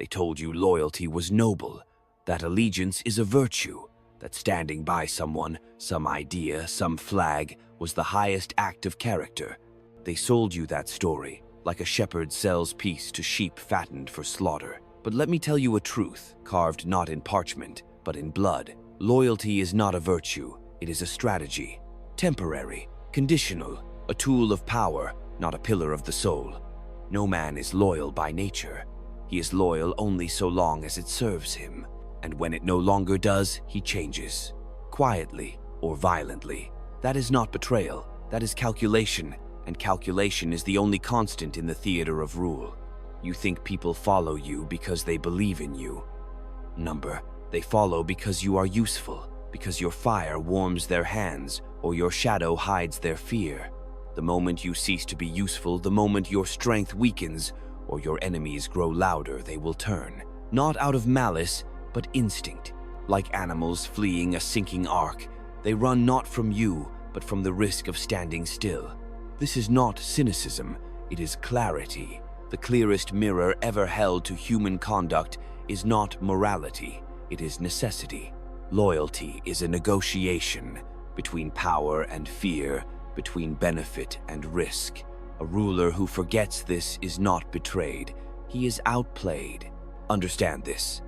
They told you loyalty was noble, that allegiance is a virtue, that standing by someone, some idea, some flag, was the highest act of character. They sold you that story, like a shepherd sells peace to sheep fattened for slaughter. But let me tell you a truth, carved not in parchment, but in blood. Loyalty is not a virtue, it is a strategy. Temporary, conditional, a tool of power, not a pillar of the soul. No man is loyal by nature. He is loyal only so long as it serves him, and when it no longer does, he changes. Quietly or violently. That is not betrayal, that is calculation, and calculation is the only constant in the theater of rule. You think people follow you because they believe in you. Number, they follow because you are useful, because your fire warms their hands, or your shadow hides their fear. The moment you cease to be useful, the moment your strength weakens, or your enemies grow louder, they will turn. Not out of malice, but instinct. Like animals fleeing a sinking ark, they run not from you, but from the risk of standing still. This is not cynicism, it is clarity. The clearest mirror ever held to human conduct is not morality, it is necessity. Loyalty is a negotiation between power and fear, between benefit and risk. A ruler who forgets this is not betrayed, he is outplayed. Understand this.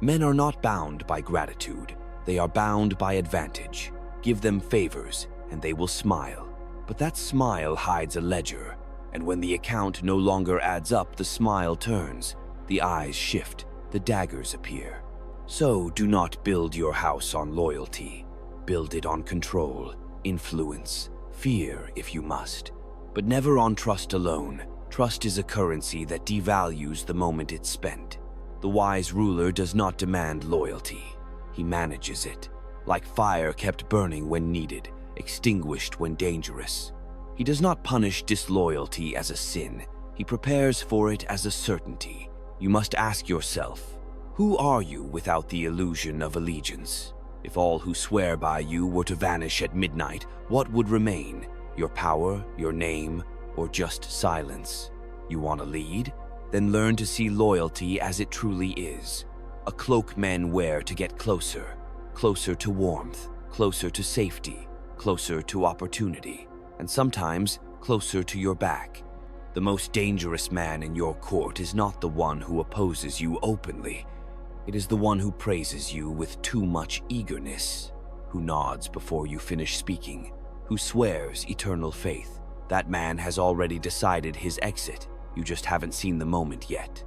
Men are not bound by gratitude, they are bound by advantage. Give them favors, and they will smile. But that smile hides a ledger, and when the account no longer adds up, the smile turns, the eyes shift, the daggers appear. So do not build your house on loyalty. Build it on control, influence, fear if you must. But never on trust alone. Trust is a currency that devalues the moment it's spent. The wise ruler does not demand loyalty. He manages it, like fire kept burning when needed, extinguished when dangerous. He does not punish disloyalty as a sin. He prepares for it as a certainty. You must ask yourself, who are you without the illusion of allegiance? If all who swear by you were to vanish at midnight, what would remain? Your power, your name, or just silence? You want to lead? Then learn to see loyalty as it truly is. A cloak men wear to get closer. Closer to warmth, closer to safety, closer to opportunity, and sometimes closer to your back. The most dangerous man in your court is not the one who opposes you openly. It is the one who praises you with too much eagerness, who nods before you finish speaking, who swears eternal faith. That man has already decided his exit. You just haven't seen the moment yet.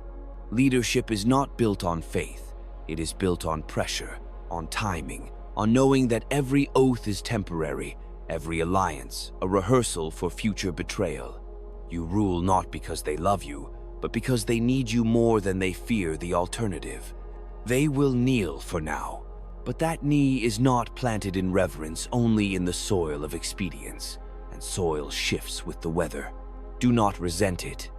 Leadership is not built on faith. It is built on pressure, on timing, on knowing that every oath is temporary, every alliance a rehearsal for future betrayal. You rule not because they love you, but because they need you more than they fear the alternative. They will kneel for now, but that knee is not planted in reverence only in the soil of expedience, and soil shifts with the weather. Do not resent it.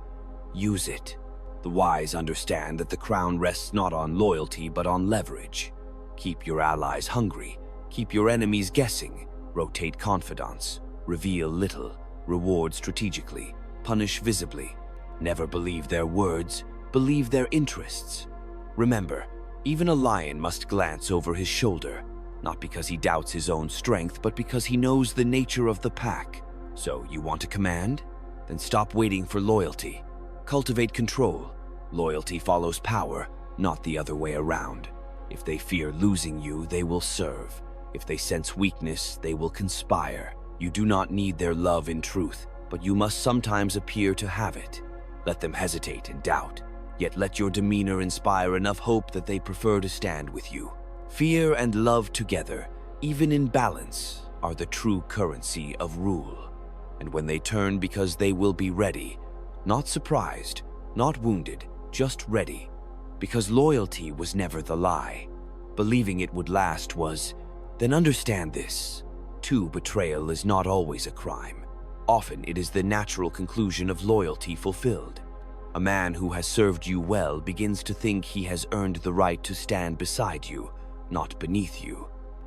Use it. The wise understand that the crown rests not on loyalty but on leverage. Keep your allies hungry, keep your enemies guessing, rotate confidants, reveal little, reward strategically, punish visibly. Never believe their words, believe their interests. Remember, even a lion must glance over his shoulder, not because he doubts his own strength, but because he knows the nature of the pack. So, you want to command? Then stop waiting for loyalty. Cultivate control. Loyalty follows power, not the other way around. If they fear losing you, they will serve. If they sense weakness, they will conspire. You do not need their love in truth, but you must sometimes appear to have it. Let them hesitate and doubt, yet let your demeanor inspire enough hope that they prefer to stand with you. Fear and love together, even in balance, are the true currency of rule. And when they turn because they will be ready, not surprised, not wounded, just ready. Because loyalty was never the lie. Believing it would last was. Then understand this. Too, betrayal is not always a crime. Often it is the natural conclusion of loyalty fulfilled. A man who has served you well begins to think he has earned the right to stand beside you, not beneath you.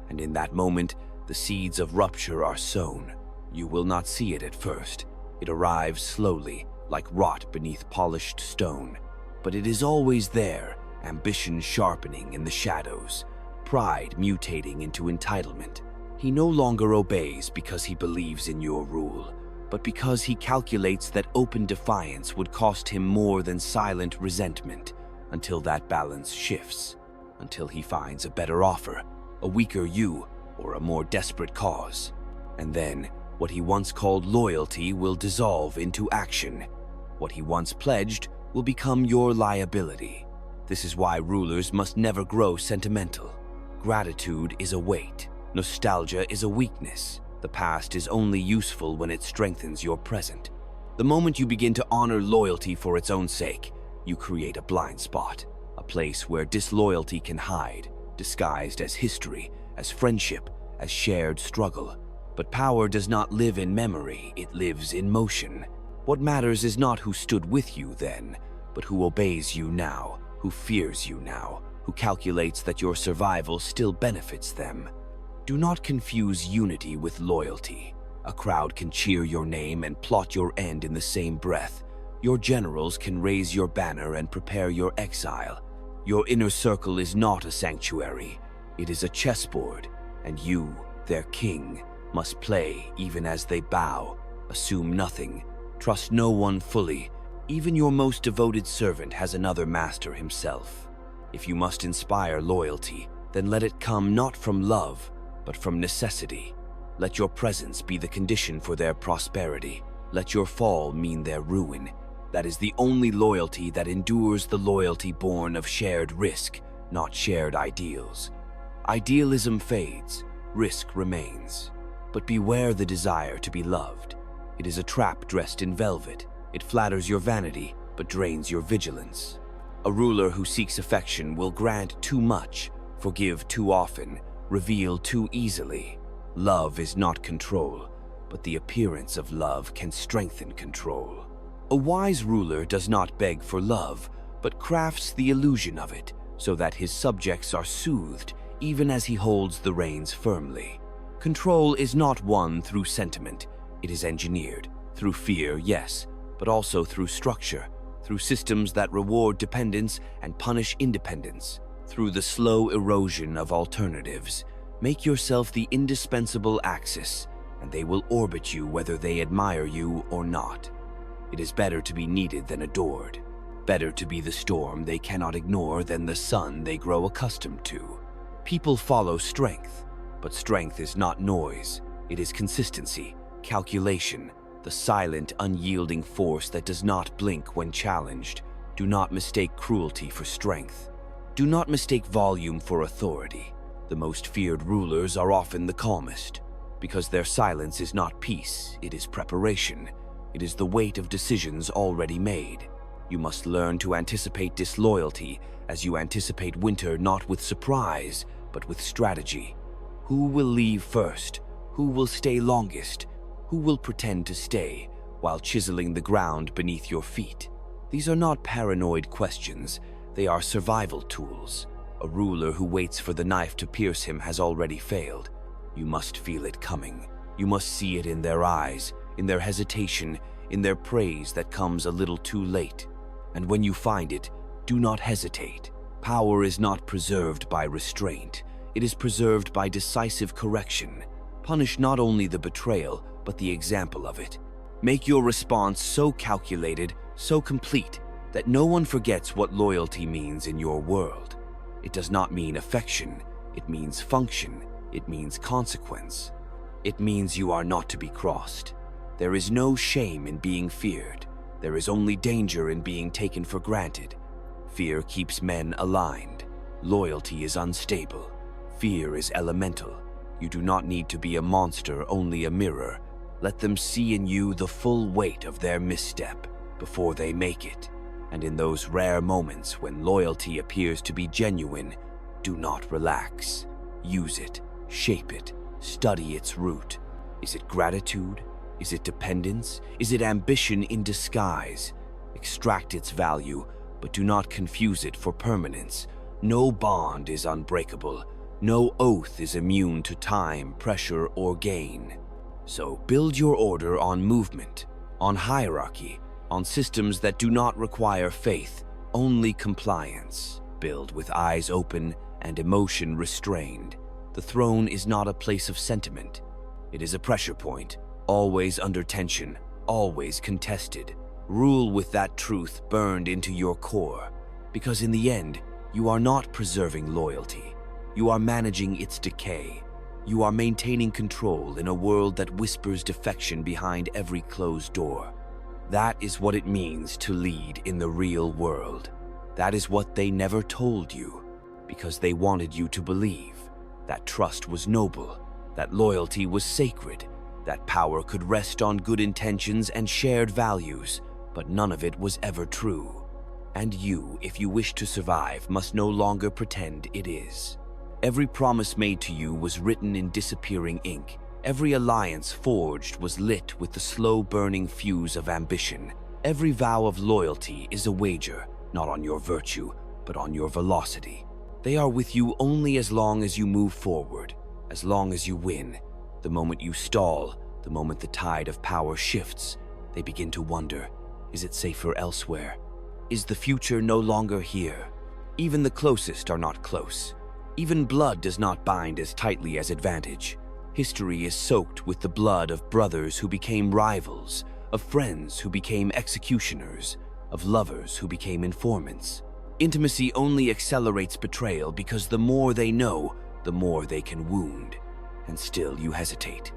And in that moment, the seeds of rupture are sown. You will not see it at first. It arrives slowly, like rot beneath polished stone. But it is always there, ambition sharpening in the shadows, pride mutating into entitlement. He no longer obeys because he believes in your rule, but because he calculates that open defiance would cost him more than silent resentment, until that balance shifts, until he finds a better offer, a weaker you, or a more desperate cause. And then, what he once called loyalty will dissolve into action. What he once pledged will become your liability. This is why rulers must never grow sentimental. Gratitude is a weight. Nostalgia is a weakness. The past is only useful when it strengthens your present. The moment you begin to honor loyalty for its own sake, you create a blind spot, a place where disloyalty can hide, disguised as history, as friendship, as shared struggle. But power does not live in memory, it lives in motion. What matters is not who stood with you then, but who obeys you now, who fears you now, who calculates that your survival still benefits them. Do not confuse unity with loyalty. A crowd can cheer your name and plot your end in the same breath. Your generals can raise your banner and prepare your exile. Your inner circle is not a sanctuary. It is a chessboard, and you, their king, must play even as they bow. Assume nothing. Trust no one fully. Even your most devoted servant has another master himself. If you must inspire loyalty, then let it come not from love, but from necessity. Let your presence be the condition for their prosperity. Let your fall mean their ruin. That is the only loyalty that endures, the loyalty born of shared risk, not shared ideals. Idealism fades, risk remains. But beware the desire to be loved. It is a trap dressed in velvet. It flatters your vanity, but drains your vigilance. A ruler who seeks affection will grant too much, forgive too often, reveal too easily. Love is not control, but the appearance of love can strengthen control. A wise ruler does not beg for love, but crafts the illusion of it, so that his subjects are soothed even as he holds the reins firmly. Control is not won through sentiment. It is engineered, through fear, yes, but also through structure, through systems that reward dependence and punish independence, through the slow erosion of alternatives. Make yourself the indispensable axis, and they will orbit you whether they admire you or not. It is better to be needed than adored. Better to be the storm they cannot ignore than the sun they grow accustomed to. People follow strength, but strength is not noise. It is consistency, calculation, the silent, unyielding force that does not blink when challenged. Do not mistake cruelty for strength. Do not mistake volume for authority. The most feared rulers are often the calmest, because their silence is not peace, it is preparation. It is the weight of decisions already made. You must learn to anticipate disloyalty as you anticipate winter, not with surprise, but with strategy. Who will leave first? Who will stay longest? Who will pretend to stay while chiseling the ground beneath your feet? These are not paranoid questions. They are survival tools. A ruler who waits for the knife to pierce him has already failed. You must feel it coming. You must see it in their eyes, in their hesitation, in their praise that comes a little too late. And when you find it, do not hesitate. Power is not preserved by restraint. It is preserved by decisive correction. Punish not only the betrayal, but the example of it. Make your response so calculated, so complete, that no one forgets what loyalty means in your world. It does not mean affection. It means function. It means consequence. It means you are not to be crossed. There is no shame in being feared. There is only danger in being taken for granted. Fear keeps men aligned. Loyalty is unstable. Fear is elemental. You do not need to be a monster, only a mirror. Let them see in you the full weight of their misstep before they make it. And in those rare moments when loyalty appears to be genuine, do not relax. Use it, shape it, study its root. Is it gratitude? Is it dependence? Is it ambition in disguise? Extract its value, but do not confuse it for permanence. No bond is unbreakable. No oath is immune to time, pressure, or gain. So build your order on movement, on hierarchy, on systems that do not require faith, only compliance. build with eyes open and emotion restrained. The throne is not a place of sentiment. It is a pressure point, always under tension, always contested. Rule with that truth burned into your core, because in the end, you are not preserving loyalty. You are managing its decay. You are maintaining control in a world that whispers defection behind every closed door. That is what it means to lead in the real world. That is what they never told you, because they wanted you to believe that trust was noble, that loyalty was sacred, that power could rest on good intentions and shared values, but none of it was ever true. And you, if you wish to survive, must no longer pretend it is. Every promise made to you was written in disappearing ink. Every alliance forged was lit with the slow-burning fuse of ambition. Every vow of loyalty is a wager, not on your virtue, but on your velocity. They are with you only as long as you move forward, as long as you win. The moment you stall, the moment the tide of power shifts, they begin to wonder, is it safer elsewhere? Is the future no longer here? Even the closest are not close. Even blood does not bind as tightly as advantage. History is soaked with the blood of brothers who became rivals, of friends who became executioners, of lovers who became informants. Intimacy only accelerates betrayal because the more they know, the more they can wound. And still you hesitate,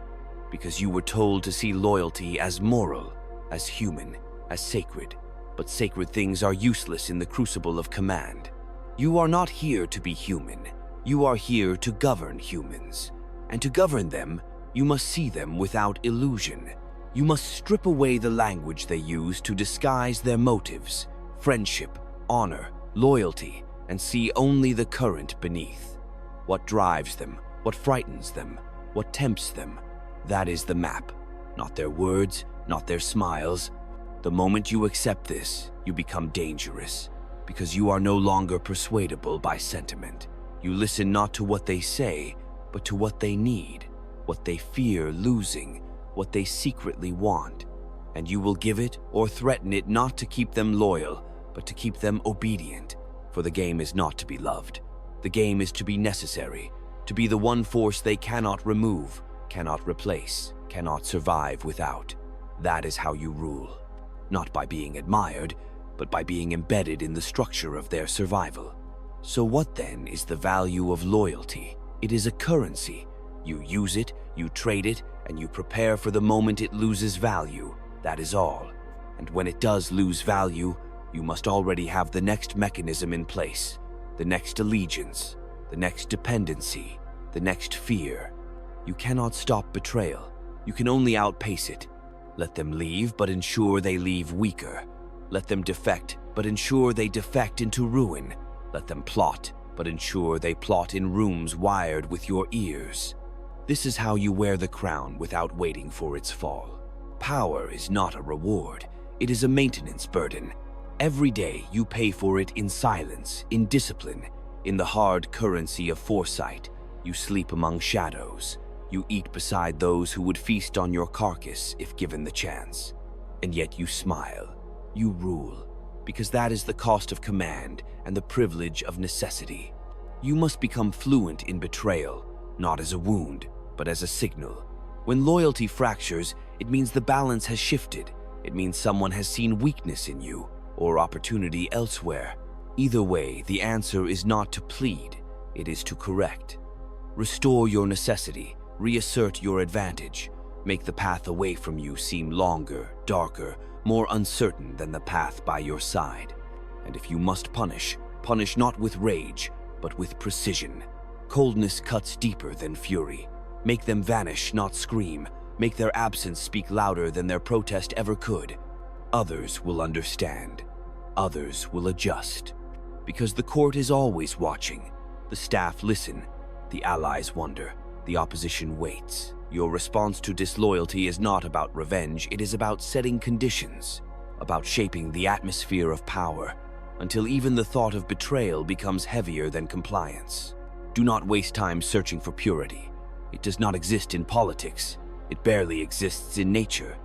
because you were told to see loyalty as moral, as human, as sacred. But sacred things are useless in the crucible of command. You are not here to be human. You are here to govern humans. And to govern them, you must see them without illusion. You must strip away the language they use to disguise their motives, friendship, honor, loyalty, and see only the current beneath. What drives them, what frightens them, what tempts them, that is the map. Not their words, not their smiles. The moment you accept this, you become dangerous, because you are no longer persuadable by sentiment. You listen not to what they say, but to what they need, what they fear losing, what they secretly want. And you will give it or threaten it not to keep them loyal, but to keep them obedient. For the game is not to be loved. The game is to be necessary, to be the one force they cannot remove, cannot replace, cannot survive without. That is how you rule. Not by being admired, but by being embedded in the structure of their survival. So what then is the value of loyalty? It is a currency. You use it, you trade it, and you prepare for the moment it loses value. That is all. And when it does lose value, you must already have the next mechanism in place, the next allegiance, the next dependency, the next fear. You cannot stop betrayal. You can only outpace it. Let them leave, but ensure they leave weaker. Let them defect, but ensure they defect into ruin. Let them plot, but ensure they plot in rooms wired with your ears. This is how you wear the crown without waiting for its fall. Power is not a reward. It is a maintenance burden. Every day you pay for it in silence, in discipline, in the hard currency of foresight. You sleep among shadows. You eat beside those who would feast on your carcass if given the chance. And yet you smile. You rule, because that is the cost of command and the privilege of necessity. You must become fluent in betrayal, not as a wound, but as a signal. When loyalty fractures, it means the balance has shifted. It means someone has seen weakness in you or opportunity elsewhere. Either way, the answer is not to plead, it is to correct. Restore your necessity, reassert your advantage, make the path away from you seem longer, darker, more uncertain than the path by your side. And if you must punish, punish not with rage, but with precision. Coldness cuts deeper than fury. Make them vanish, not scream. Make their absence speak louder than their protest ever could. Others will understand. Others will adjust. Because the court is always watching. The staff listen. The allies wonder. The opposition waits. Your response to disloyalty is not about revenge, it is about setting conditions, about shaping the atmosphere of power, until even the thought of betrayal becomes heavier than compliance. Do not waste time searching for purity. It does not exist in politics. It barely exists in nature.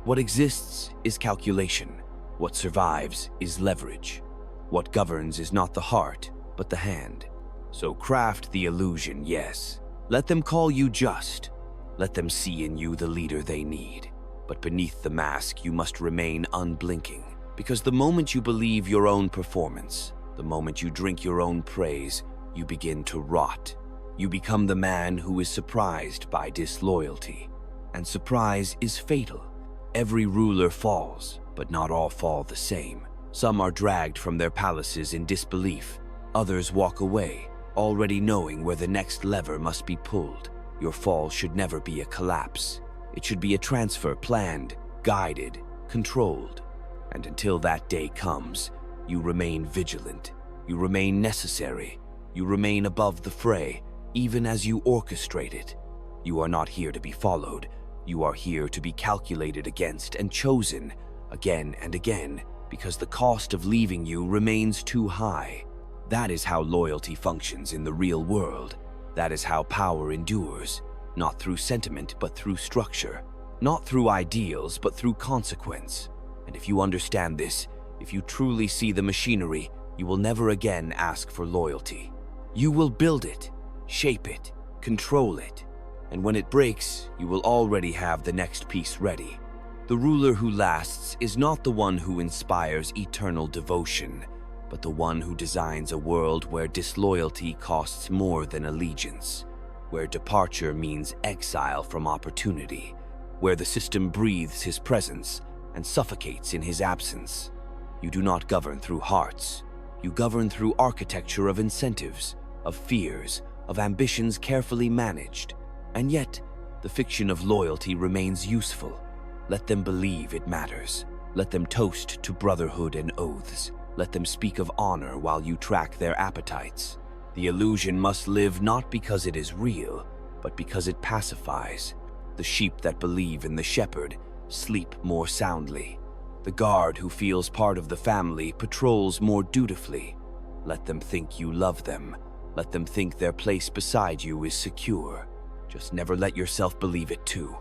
What exists is calculation. What survives is leverage. What governs is not the heart, but the hand. So craft the illusion, yes. Let them call you just. Let them see in you the leader they need. But beneath the mask, you must remain unblinking. Because the moment you believe your own performance, the moment you drink your own praise, you begin to rot. You become the man who is surprised by disloyalty. And surprise is fatal. Every ruler falls, but not all fall the same. Some are dragged from their palaces in disbelief. Others walk away, already knowing where the next lever must be pulled. Your fall should never be a collapse. It should be a transfer planned, guided, controlled. And until that day comes, you remain vigilant. You remain necessary. You remain above the fray, even as you orchestrate it. You are not here to be followed. You are here to be calculated against and chosen again and again, because the cost of leaving you remains too high. That is how loyalty functions in the real world. That is how power endures, not through sentiment but through structure, not through ideals but through consequence. And if you understand this, if you truly see the machinery, you will never again ask for loyalty. You will build it, shape it, control it. And when it breaks, you will already have the next piece ready. The ruler who lasts is not the one who inspires eternal devotion, but the one who designs a world where disloyalty costs more than allegiance, where departure means exile from opportunity, where the system breathes his presence and suffocates in his absence. You do not govern through hearts. You govern through architecture of incentives, of fears, of ambitions carefully managed. And yet, the fiction of loyalty remains useful. Let them believe it matters. Let them toast to brotherhood and oaths. Let them speak of honor while you track their appetites. The illusion must live not because it is real, but because it pacifies. The sheep that believe in the shepherd sleep more soundly. The guard who feels part of the family patrols more dutifully. Let them think you love them. Let them think their place beside you is secure. Just never let yourself believe it too.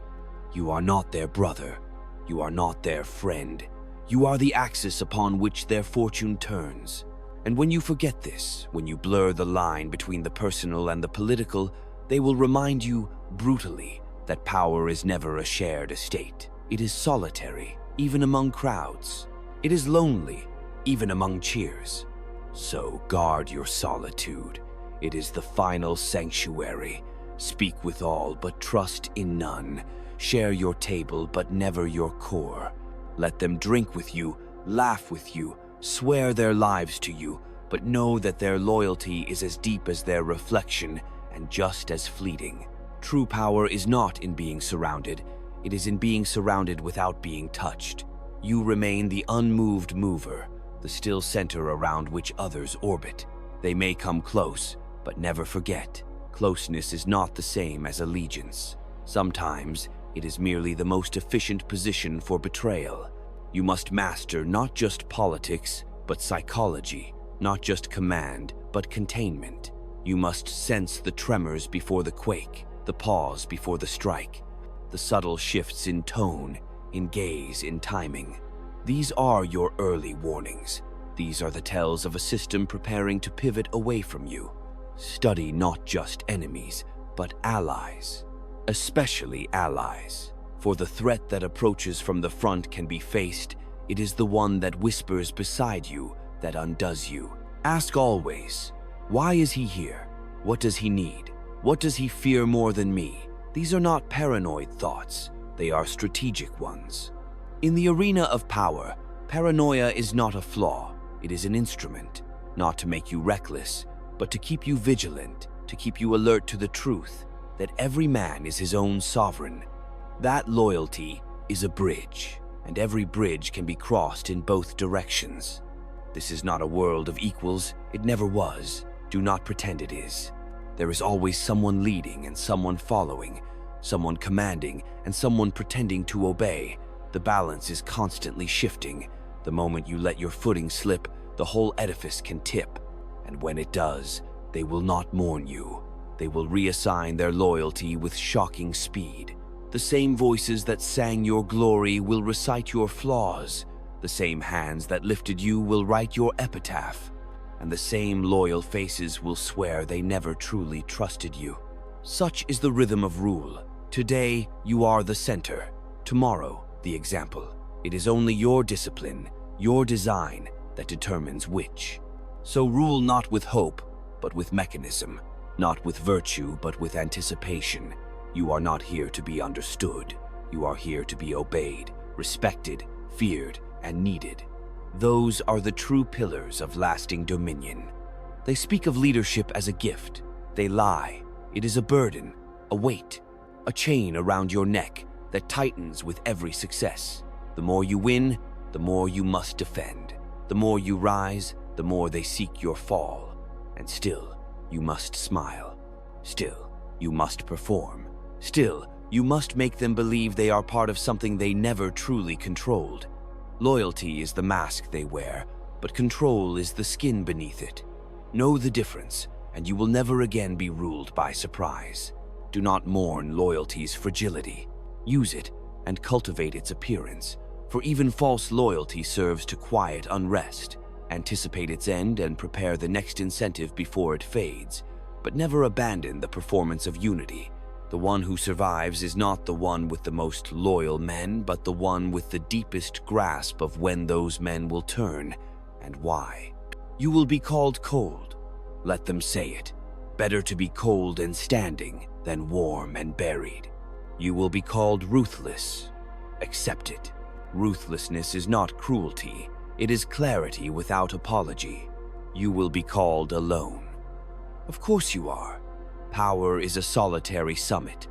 You are not their brother. You are not their friend. You are the axis upon which their fortune turns. And when you forget this, when you blur the line between the personal and the political, they will remind you brutally that power is never a shared estate. It is solitary, even among crowds. It is lonely, even among cheers. So guard your solitude. It is the final sanctuary. Speak with all, but trust in none. Share your table, but never your core. Let them drink with you, laugh with you, swear their lives to you, but know that their loyalty is as deep as their reflection and just as fleeting. True power is not in being surrounded. It is in being surrounded without being touched. You remain the unmoved mover, the still center around which others orbit. They may come close, but never forget. Closeness is not the same as allegiance. Sometimes, it is merely the most efficient position for betrayal. You must master not just politics, but psychology, not just command, but containment. You must sense the tremors before the quake, the pause before the strike, the subtle shifts in tone, in gaze, in timing. These are your early warnings. These are the tells of a system preparing to pivot away from you. Study not just enemies, but allies. Especially allies. For the threat that approaches from the front can be faced. It is the one that whispers beside you that undoes you. Ask always, why is he here? What does he need? What does he fear more than me? These are not paranoid thoughts. They are strategic ones. In the arena of power, paranoia is not a flaw. It is an instrument, not to make you reckless, but to keep you vigilant, to keep you alert to the truth that every man is his own sovereign. That loyalty is a bridge, and every bridge can be crossed in both directions. This is not a world of equals. It never was. Do not pretend it is. There is always someone leading and someone following, someone commanding and someone pretending to obey. The balance is constantly shifting. The moment you let your footing slip, the whole edifice can tip. And when it does, they will not mourn you. They will reassign their loyalty with shocking speed. The same voices that sang your glory will recite your flaws. The The same hands that lifted you will write your epitaph, and the same loyal faces will swear they never truly trusted you. Such is the rhythm of rule. Today, you are the center. Tomorrow, the example. It is only your discipline, your design, that determines which. So rule not with hope, but with mechanism. Not with virtue, but with anticipation. You are not here to be understood. You are here to be obeyed, respected, feared, and needed. Those are the true pillars of lasting dominion. They speak of leadership as a gift. They lie. It is a burden, a weight, a chain around your neck that tightens with every success. The more you win, the more you must defend. The more you rise, the more they seek your fall. And still, you must smile. Still, you must perform. Still, you must make them believe they are part of something they never truly controlled. Loyalty is the mask they wear, but control is the skin beneath it. Know the difference, and you will never again be ruled by surprise. Do not mourn loyalty's fragility. Use it and cultivate its appearance, for even false loyalty serves to quiet unrest. Anticipate its end and prepare the next incentive before it fades, but never abandon the performance of unity. The one who survives is not the one with the most loyal men, but the one with the deepest grasp of when those men will turn and why. You will be called cold. Let them say it. Better to be cold and standing than warm and buried. You will be called ruthless. Accept it. Ruthlessness is not cruelty. It is clarity without apology. You will be called alone. Of course you are. Power is a solitary summit.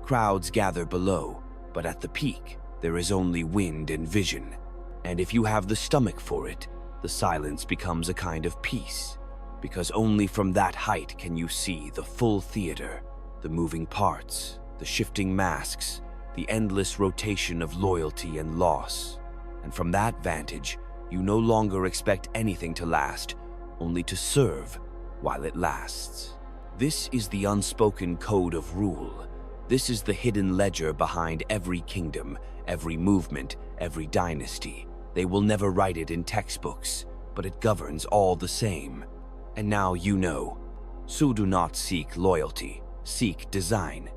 Crowds gather below, but at the peak, there is only wind and vision. And if you have the stomach for it, the silence becomes a kind of peace, because only from that height can you see the full theater, the moving parts, the shifting masks, the endless rotation of loyalty and loss. And from that vantage, you no longer expect anything to last, only to serve while it lasts. This is the unspoken code of rule. This is the hidden ledger behind every kingdom, every movement, every dynasty. They will never write it in textbooks, but it governs all the same. And now you know. So do not seek loyalty, seek design.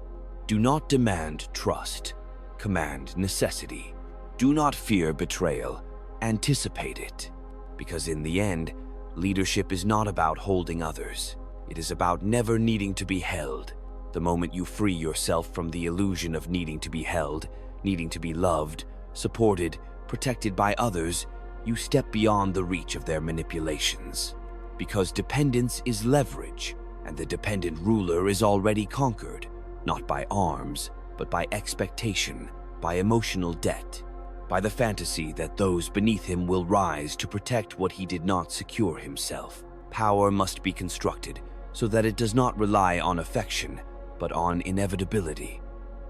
Do not demand trust, command necessity. Do not fear betrayal, anticipate it. Because in the end, leadership is not about holding others. It is about never needing to be held. The moment you free yourself from the illusion of needing to be held, needing to be loved, supported, protected by others, you step beyond the reach of their manipulations. Because dependence is leverage, and the dependent ruler is already conquered, not by arms, but by expectation, by emotional debt, by the fantasy that those beneath him will rise to protect what he did not secure himself. Power must be constructed so that it does not rely on affection, but on inevitability.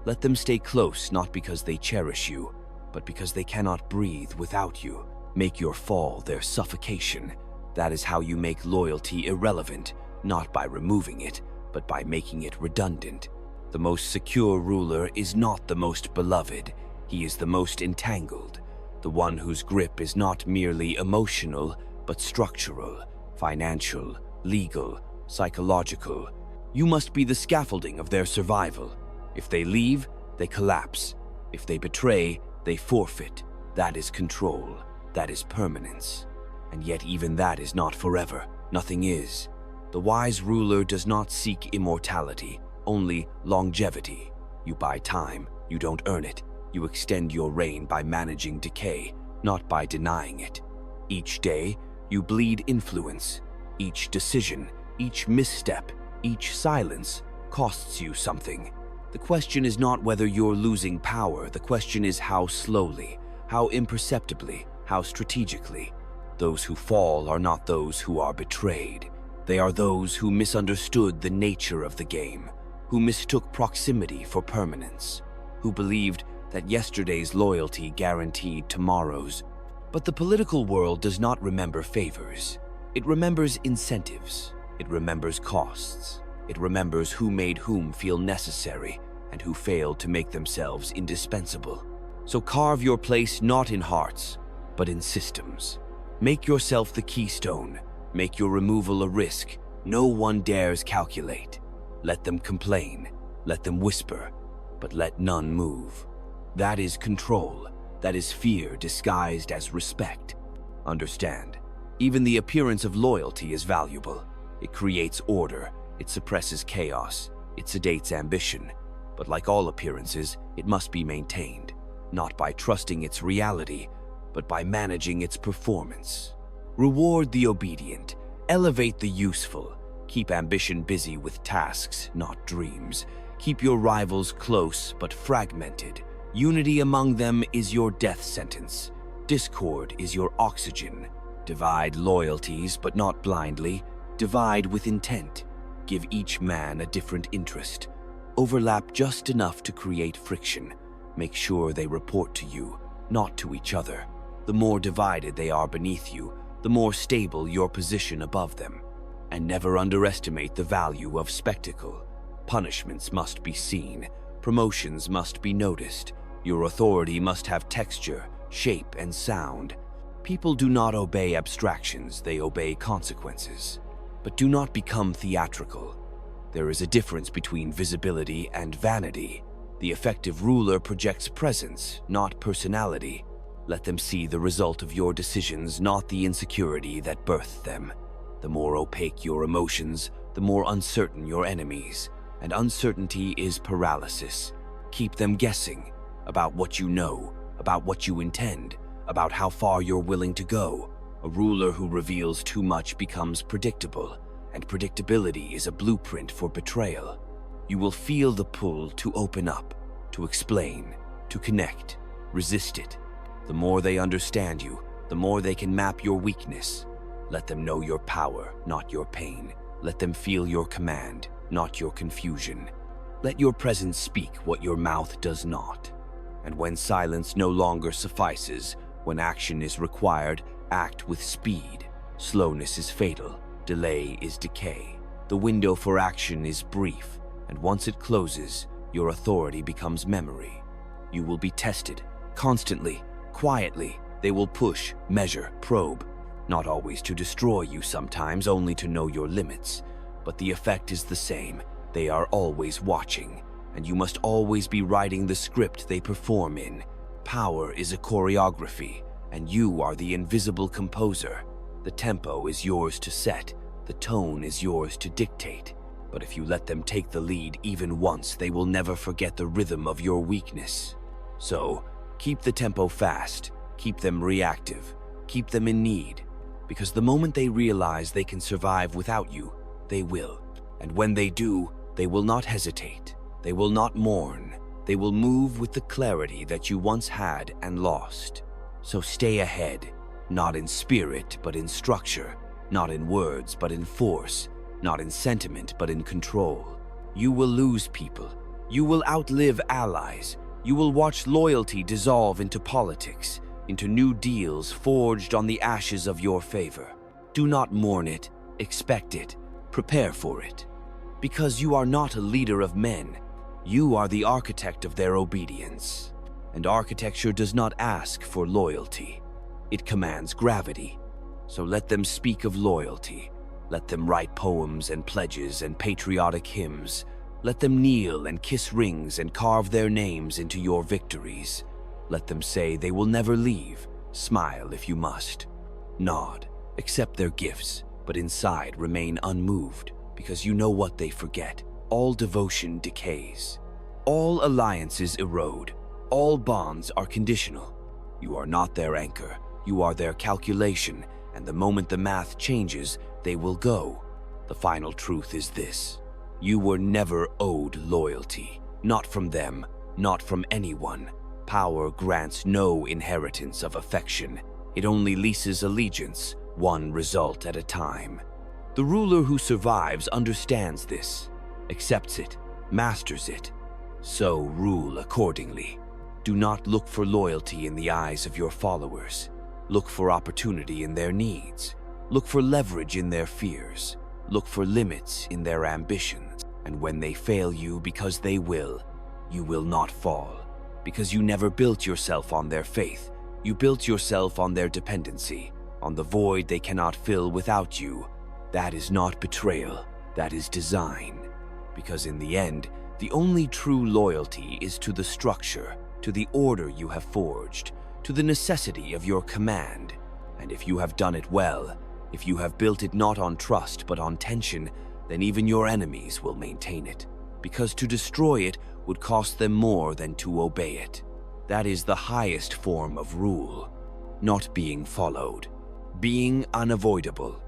Let them stay close not because they cherish you, but because they cannot breathe without you. Make your fall their suffocation. That is how you make loyalty irrelevant, not by removing it, but by making it redundant. The most secure ruler is not the most beloved. He is the most entangled, the one whose grip is not merely emotional, but structural, financial, legal, psychological. You must be the scaffolding of their survival. If they leave, they collapse. If they betray, they forfeit. That is control. That is permanence. And yet even that is not forever. Nothing is. The wise ruler does not seek immortality, only longevity. You buy time, you don't earn it. You extend your reign by managing decay, not by denying it. Each day, you bleed influence. Each decision, each misstep, each silence costs you something. The question is not whether you're losing power. The question is how slowly, how imperceptibly, how strategically. Those who fall are not those who are betrayed. They are those who misunderstood the nature of the game, who mistook proximity for permanence, who believed that yesterday's loyalty guaranteed tomorrow's. But the political world does not remember favors. It remembers incentives. It remembers costs. It remembers who made whom feel necessary and who failed to make themselves indispensable. So carve your place not in hearts, but in systems. Make yourself the keystone. Make your removal a risk no one dares calculate. Let them complain. Let them whisper, but let none move. That is control. That is fear disguised as respect. Understand, even the appearance of loyalty is valuable. It creates order. It suppresses chaos. It sedates ambition. But like all appearances, it must be maintained, not by trusting its reality, but by managing its performance. Reward the obedient. Elevate the useful. Keep ambition busy with tasks, not dreams. Keep your rivals close but fragmented. Unity among them is your death sentence. Discord is your oxygen. Divide loyalties, but not blindly. Divide with intent. Give each man a different interest. Overlap just enough to create friction. Make sure they report to you, not to each other. The more divided they are beneath you, the more stable your position above them. And never underestimate the value of spectacle. Punishments must be seen. Promotions must be noticed. Your authority must have texture, shape, and sound. People do not obey abstractions, they obey consequences. But do not become theatrical. There is a difference between visibility and vanity. The effective ruler projects presence, not personality. Let them see the result of your decisions, not the insecurity that birthed them. The more opaque your emotions, the more uncertain your enemies. And uncertainty is paralysis. Keep them guessing about what you know, about what you intend, about how far you're willing to go. A ruler who reveals too much becomes predictable, and predictability is a blueprint for betrayal. You will feel the pull to open up, to explain, to connect. Resist it. The more they understand you, the more they can map your weakness. Let them know your power, not your pain. Let them feel your command, not your confusion. Let your presence speak what your mouth does not. And when silence no longer suffices, when action is required, act with speed. Slowness is fatal. Delay is decay. The window for action is brief, and once it closes, your authority becomes memory. You will be tested, constantly, quietly. They will push, measure, probe. Not always to destroy you, sometimes only to know your limits. But the effect is the same. They are always watching, and you must always be writing the script they perform in. Power is a choreography, and you are the invisible composer. The tempo is yours to set. The tone is yours to dictate. But if you let them take the lead even once, they will never forget the rhythm of your weakness. So, keep the tempo fast. Keep them reactive. Keep them in need. Because the moment they realize they can survive without you, they will. And when they do, they will not hesitate. They will not mourn. They will move with the clarity that you once had and lost. So stay ahead, not in spirit, but in structure, not in words, but in force, not in sentiment, but in control. You will lose people. You will outlive allies. You will watch loyalty dissolve into politics, into new deals forged on the ashes of your favor. Do not mourn it, expect it, prepare for it. Because you are not a leader of men, you are the architect of their obedience. And architecture does not ask for loyalty. It commands gravity. So let them speak of loyalty. Let them write poems and pledges and patriotic hymns. Let them kneel and kiss rings and carve their names into your victories. Let them say they will never leave. Smile if you must. Nod, accept their gifts, but inside remain unmoved, because you know what they forget. All devotion decays. All alliances erode. All bonds are conditional. You are not their anchor. You are their calculation, and the moment the math changes, they will go. The final truth is this. You were never owed loyalty. Not from them, not from anyone. Power grants no inheritance of affection. It only leases allegiance, one result at a time. The ruler who survives understands this, accepts it, masters it. So rule accordingly. Do not look for loyalty in the eyes of your followers. Look for opportunity in their needs. Look for leverage in their fears. Look for limits in their ambitions. And when they fail you, because they will, you will not fall. Because you never built yourself on their faith. You built yourself on their dependency, on the void they cannot fill without you. That is not betrayal, that is design. Because in the end, the only true loyalty is to the structure, to the order you have forged, to the necessity of your command. And if you have done it well, if you have built it not on trust but on tension, then even your enemies will maintain it. Because to destroy it would cost them more than to obey it. That is the highest form of rule, not being followed, being unavoidable.